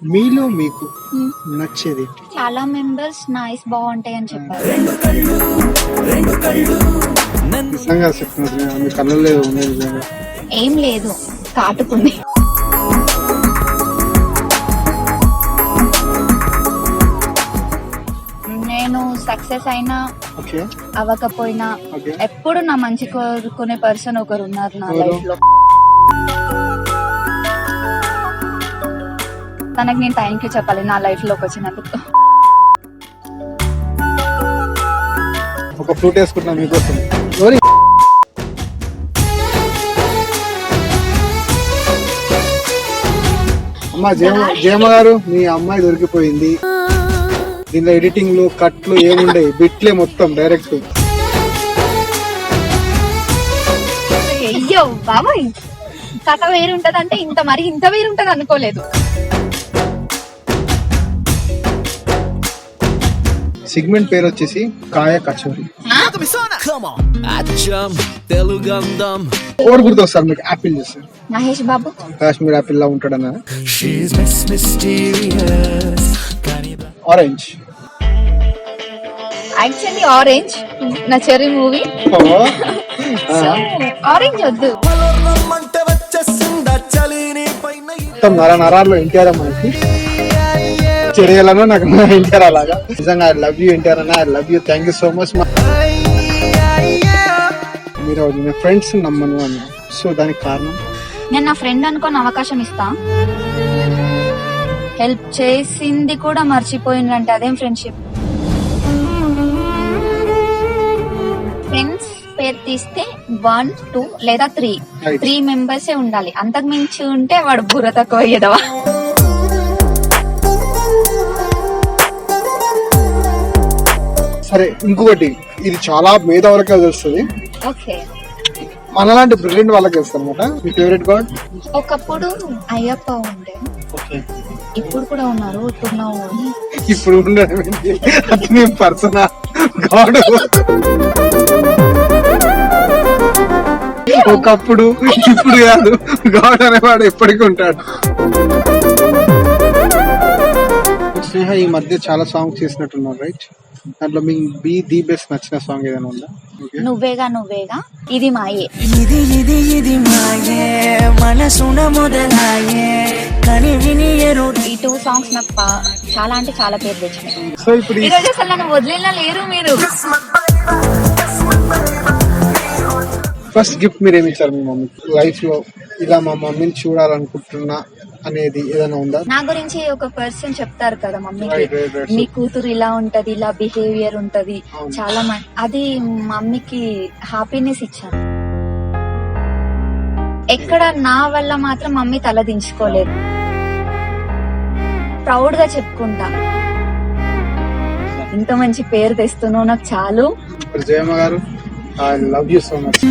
మీలో మీకు నచ్చేది? చాలా మెంబర్స్ నైస్ బాగుంటాయి అని చెప్పారు. నిజంగా చెప్తున్నారు, మీ కళ్ళలో ఏదో ఉంది నిజంగా. ఏం లేదు, కాటుకుంది. నేను సక్సెస్ అయినా ఓకే అవ్వకపోయినా ఓకే. ఎప్పుడు నా మంచి కోరుకునే పర్సన్ ఒకరు ఉన్నారు నా ఎవరు? లైఫ్ లో. తనకి నేను థ్యాంక్ యూ చెప్పాలి నా లైఫ్ లోకి వచ్చినందుకు. ఒక ఫ్రూట్ వేసుకుంటున్నా మీకోసం. ఎవరి అమ్మా జయమ్మ గారు, మీ అమ్మాయి దొరికిపోయింది. దీనిలో ఎడిటింగ్ కట్లు ఏముండే, బిట్లే మొత్తం డైరెక్ట్. అయ్యో బాబాయ్, కథ వేరుంటది అంటే ఇంత వేరుంటది అనుకోలేదు. సెగ్మెంట్ పేరు వచ్చేసి కాయ కచోరీ. ఓడి గుర్తొస్తారు మీకు? యాపిల్ చేస్తారు. మహేష్ బాబు కాశ్మీర్ యాపిల్ లా ఉంటాడన్న. ఆరెంజ్. యాక్చువల్లీ ఆరెంజ్ నా చెర్రీ మూవీ, ఆరెంజ్ వద్దు. మొత్తం నరాల్లో ఎన్టీఆర్ మనకి చెరియలను నాకు ఎన్టీఆర్ అలాగా. నిజంగా ఐ లవ్ యూ ఎన్టీఆర్ అన్న, I love you, thank you so much. మీరు మీ ఫ్రెండ్స్ నమ్మను అన్న, సో దానికి కారణం? నేను నా ఫ్రెండ్ అనుకోని అవకాశం ఇస్తా, హెల్ప్ చేసింది కూడా మర్చిపోయిందంటే అదేం ఫ్రెండ్షిప్? ఫ్రెండ్స్ పేరు తీస్తే 1, 2 లేదా 3 మెంబర్స్ ఉండాలి. అంతకు మించి ఉంటే వాడు బుర్ర తక్కువ అయ్యేదవా. సరే, ఇంకొకటి, ఇది చాలా మేధావులకే తెలుస్తుంది, ఓకే, మనలాంటి బ్రిలియంట్ వాళ్ళకి తెలుస్తుంది అనమాట. మీ ఫేవరెట్ గాడ్? ఒకప్పుడు అయ్యప్ప ఉండే, ఇప్పుడు కూడా ఉన్నారు. ఇప్పుడు ఉండడం అతని పర్సన్ గాడ్. ఒకప్పుడు, ఇప్పుడు కాదు. గాడ్ అనేవాడు ఎప్పటికీ ఉంటాడు. స్నేహ ఈ మధ్య చాలా సాంగ్స్ చేసినట్టున్నారు, రైట్? దాంట్లో మీకు ది బెస్ట్ నచ్చిన సాంగ్ ఏదైనా ఉందా? నువ్వేగా నువ్వేగా, ఇది మాయే. ఇది మాయే మనసున మొదలాయే కానీ ఈ 2 సాంగ్స్ నాకు చాలా అంటే చాలా పేరు తెచ్చినాయి. సో ఇప్పుడు ఈ రోజు అసలు నన్ను వదిలేలా లేరు మీరు. ఫస్ట్ గిఫ్ట్ మీరు ఏమి ఇచ్చారు మీ మమ్మీ లైఫ్ లో? ఇలా మా మమ్మీని చూడాలనుకుంటున్నా అనేది ఏదైనా ఉందా? నా గురించి ఒక పర్సన్ చెప్తారు కదా మమ్మీకి, Right. నీ కూతురు ఇలా ఉంటది, ఇలా బిహేవియర్ ఉంటది, చాలా అది మమ్మీకి హ్యాపీనెస్ ఇచ్చాను. ఎక్కడ నా వల్ల మాత్రం మమ్మీ తల దించుకోలేదు. ప్రౌడ్ గా చెప్పుకుంటా, ఇంత మంచి పేరు తెస్తున్నావు నాకు చాలు. జయమ్మ గారు, I love you so much.